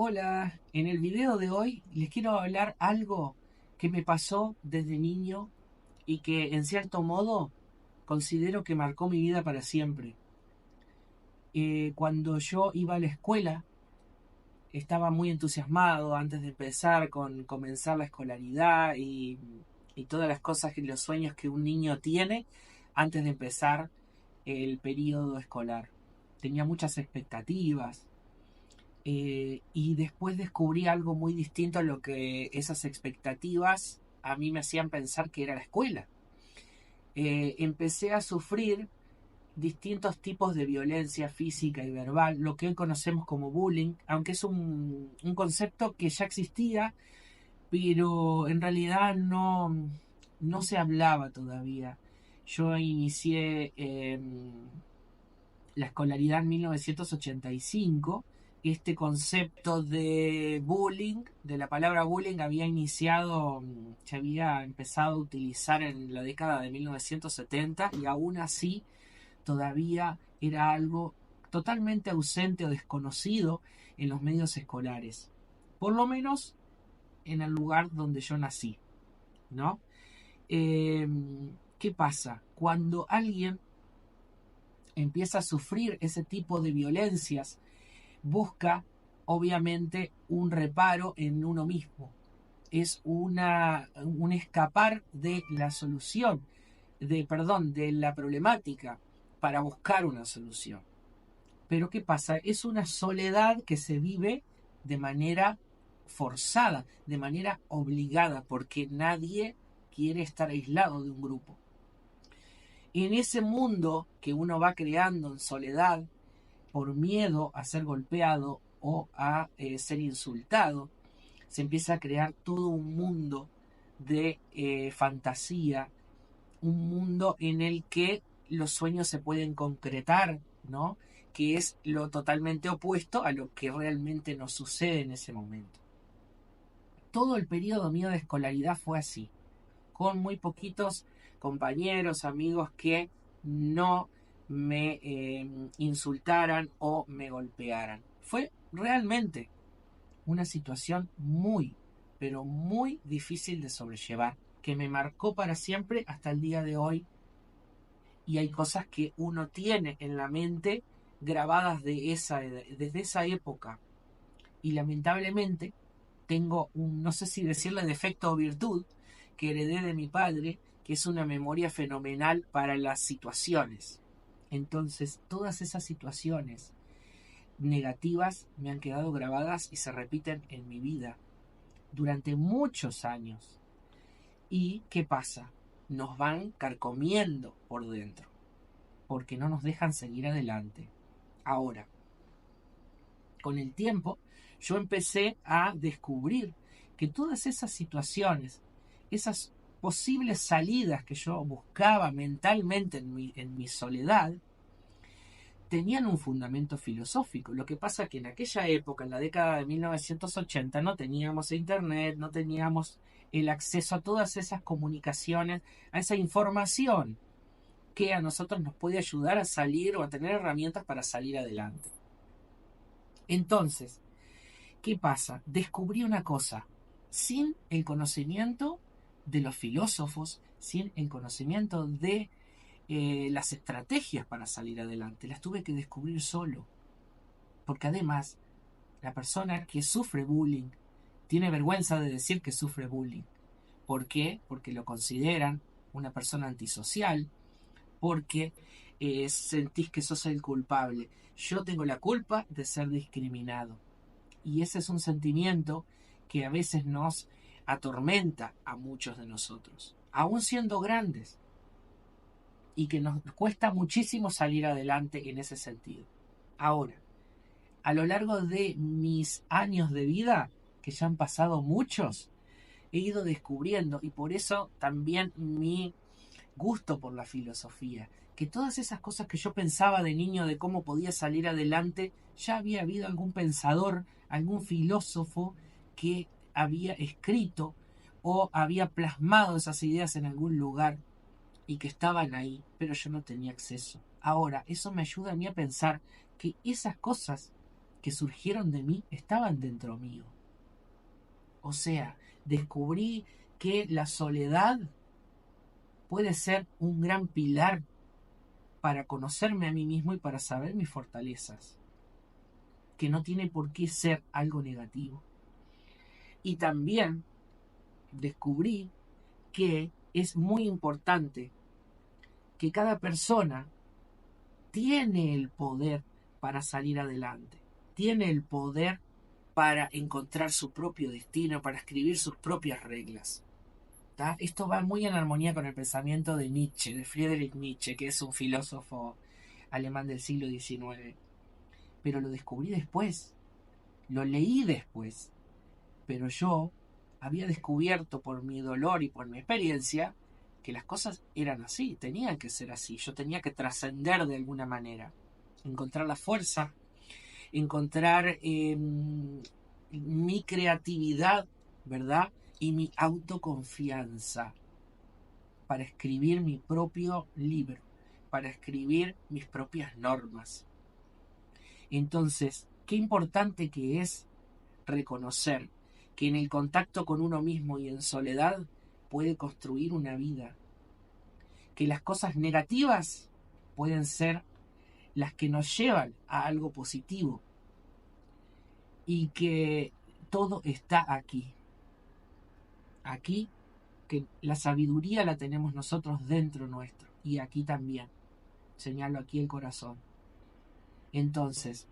Hola, en el video de hoy les quiero hablar algo que me pasó desde niño y que en cierto modo considero que marcó mi vida para siempre. Cuando yo iba a la escuela estaba muy entusiasmado antes de empezar con comenzar la escolaridad y todas las cosas y los sueños que un niño tiene antes de empezar el periodo escolar. Tenía muchas expectativas. Y después descubrí algo muy distinto a lo que esas expectativas a mí me hacían pensar que era la escuela. Empecé a sufrir distintos tipos de violencia física y verbal, lo que hoy conocemos como bullying, aunque es un concepto que ya existía, pero en realidad no se hablaba todavía. Yo inicié la escolaridad en 1985. Este concepto de bullying, de la palabra bullying, había iniciado, se había empezado a utilizar en la década de 1970 y aún así todavía era algo totalmente ausente o desconocido en los medios escolares, por lo menos en el lugar donde yo nací, ¿no? Eh, ¿Qué pasa? Cuando alguien empieza a sufrir ese tipo de violencias, busca obviamente un reparo en uno mismo. Es un escapar de la solución, de la problemática para buscar una solución. Pero ¿qué pasa? Es una soledad que se vive de manera forzada, de manera obligada, porque nadie quiere estar aislado de un grupo. En ese mundo que uno va creando en soledad, por miedo a ser golpeado o a ser insultado, se empieza a crear todo un mundo de fantasía, un mundo en el que los sueños se pueden concretar, ¿no? Que es lo totalmente opuesto a lo que realmente nos sucede en ese momento. Todo el periodo mío de escolaridad fue así, con muy poquitos compañeros, amigos que no me insultaran o me golpearan. Fue realmente una situación muy, pero muy difícil de sobrellevar, que me marcó para siempre hasta el día de hoy. Y hay cosas que uno tiene en la mente grabadas desde esa época. Y lamentablemente tengo no sé si decirle defecto o virtud, que heredé de mi padre, que es una memoria fenomenal para las situaciones. Entonces, todas esas situaciones negativas me han quedado grabadas y se repiten en mi vida durante muchos años. ¿Y qué pasa? Nos van carcomiendo por dentro, porque no nos dejan seguir adelante. Ahora, con el tiempo, yo empecé a descubrir que todas esas situaciones, esas posibles salidas que yo buscaba mentalmente en mi soledad, tenían un fundamento filosófico. Lo que pasa es que en aquella época, en la década de 1980, no teníamos internet, no teníamos el acceso a todas esas comunicaciones, a esa información que a nosotros nos puede ayudar a salir o a tener herramientas para salir adelante. Entonces, ¿qué pasa? Descubrí una cosa. Sin el conocimiento de los filósofos, sin el conocimiento de las estrategias para salir adelante, las tuve que descubrir solo. Porque además, la persona que sufre bullying tiene vergüenza de decir que sufre bullying. ¿Por qué? Porque lo consideran una persona antisocial, porque sentís que sos el culpable. Yo tengo la culpa de ser discriminado. Y ese es un sentimiento que a veces nos atormenta a muchos de nosotros, aún siendo grandes, y que nos cuesta muchísimo salir adelante en ese sentido. Ahora, a lo largo de mis años de vida, que ya han pasado muchos, he ido descubriendo, y por eso también mi gusto por la filosofía, que todas esas cosas que yo pensaba de niño de cómo podía salir adelante, ya había habido algún pensador, algún filósofo que había escrito o había plasmado esas ideas en algún lugar y que estaban ahí, pero yo no tenía acceso. Ahora, eso me ayuda a mí a pensar que esas cosas que surgieron de mí estaban dentro mío. O sea, descubrí que la soledad puede ser un gran pilar para conocerme a mí mismo y para saber mis fortalezas, que no tiene por qué ser algo negativo. Y también descubrí que es muy importante que cada persona tiene el poder para salir adelante, tiene el poder para encontrar su propio destino, para escribir sus propias reglas. ¿Tá? Esto va muy en armonía con el pensamiento de Nietzsche, de Friedrich Nietzsche, que es un filósofo alemán del siglo XIX. Pero lo descubrí después, lo leí después, pero yo había descubierto por mi dolor y por mi experiencia que las cosas eran así, tenían que ser así, yo tenía que trascender de alguna manera, encontrar la fuerza, encontrar mi creatividad, ¿verdad? Y mi autoconfianza para escribir mi propio libro, para escribir mis propias normas. Entonces, qué importante que es reconocer que en el contacto con uno mismo y en soledad puede construir una vida, que las cosas negativas pueden ser las que nos llevan a algo positivo y que todo está aquí. Aquí, que la sabiduría la tenemos nosotros dentro nuestro y aquí también. Señalo aquí el corazón. Entonces,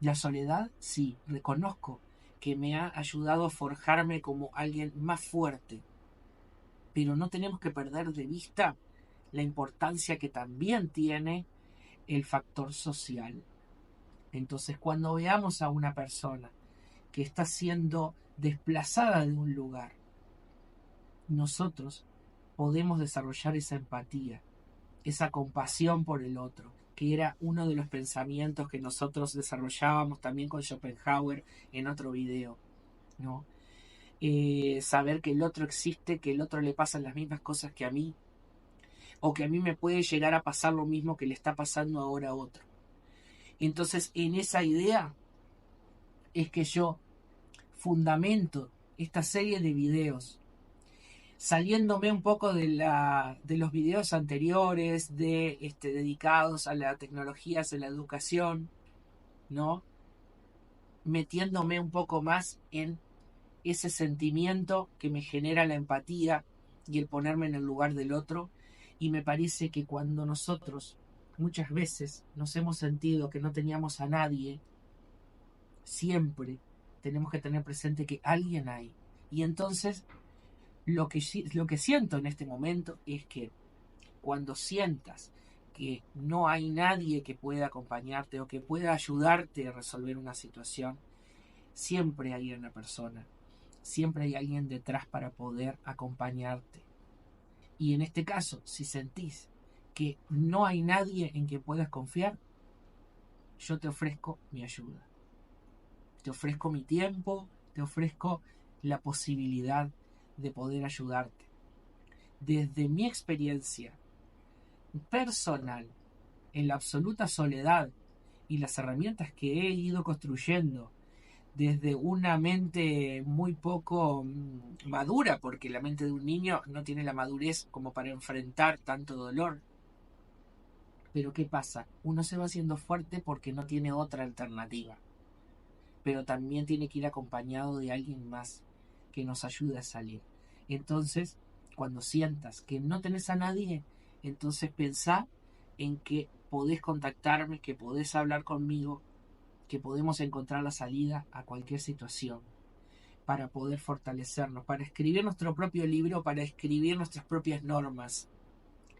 la soledad, sí, reconozco que me ha ayudado a forjarme como alguien más fuerte, pero no tenemos que perder de vista la importancia que también tiene el factor social. Entonces, cuando veamos a una persona que está siendo desplazada de un lugar, nosotros podemos desarrollar esa empatía, esa compasión por el otro, que era uno de los pensamientos que nosotros desarrollábamos también con Schopenhauer en otro video, ¿no? Saber que el otro existe, que el otro le pasan las mismas cosas que a mí, o que a mí me puede llegar a pasar lo mismo que le está pasando ahora a otro. Entonces, en esa idea es que yo fundamento esta serie de videos, saliéndome un poco de los videos anteriores dedicados a las tecnologías en la educación, ¿no? Metiéndome un poco más en ese sentimiento que me genera la empatía y el ponerme en el lugar del otro. Y me parece que cuando nosotros muchas veces nos hemos sentido que no teníamos a nadie, siempre tenemos que tener presente que alguien hay. Y entonces lo que siento en este momento es que cuando sientas que no hay nadie que pueda acompañarte o que pueda ayudarte a resolver una situación, siempre hay una persona, siempre hay alguien detrás para poder acompañarte. Y en este caso, si sentís que no hay nadie en quien puedas confiar, yo te ofrezco mi ayuda. Te ofrezco mi tiempo, te ofrezco la posibilidad de poder ayudarte. Desde mi experiencia personal, en la absoluta soledad y las herramientas que he ido construyendo desde una mente muy poco madura, porque la mente de un niño no tiene la madurez como para enfrentar tanto dolor. Pero ¿qué pasa? Uno se va haciendo fuerte porque no tiene otra alternativa. Pero también tiene que ir acompañado de alguien más que nos ayude a salir. Entonces, cuando sientas que no tenés a nadie, entonces pensá en que podés contactarme, que podés hablar conmigo, que podemos encontrar la salida a cualquier situación para poder fortalecernos, para escribir nuestro propio libro, para escribir nuestras propias normas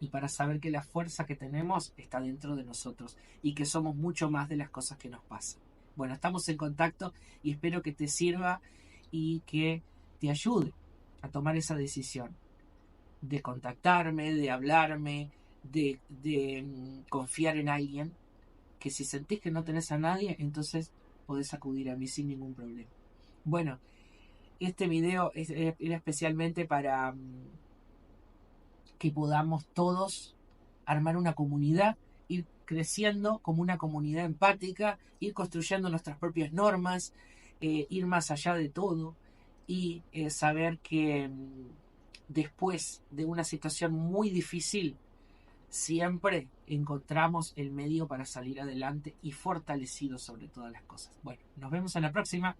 y para saber que la fuerza que tenemos está dentro de nosotros y que somos mucho más de las cosas que nos pasan. Bueno, estamos en contacto y espero que te sirva y que te ayude a tomar esa decisión de contactarme, de hablarme, de confiar en alguien, que si sentís que no tenés a nadie, entonces podés acudir a mí sin ningún problema. Bueno, este video era especialmente para que podamos todos armar una comunidad, ir creciendo como una comunidad empática, ir construyendo nuestras propias normas, ir más allá de todo y saber que después de una situación muy difícil, siempre encontramos el medio para salir adelante y fortalecidos sobre todas las cosas. Bueno, nos vemos en la próxima.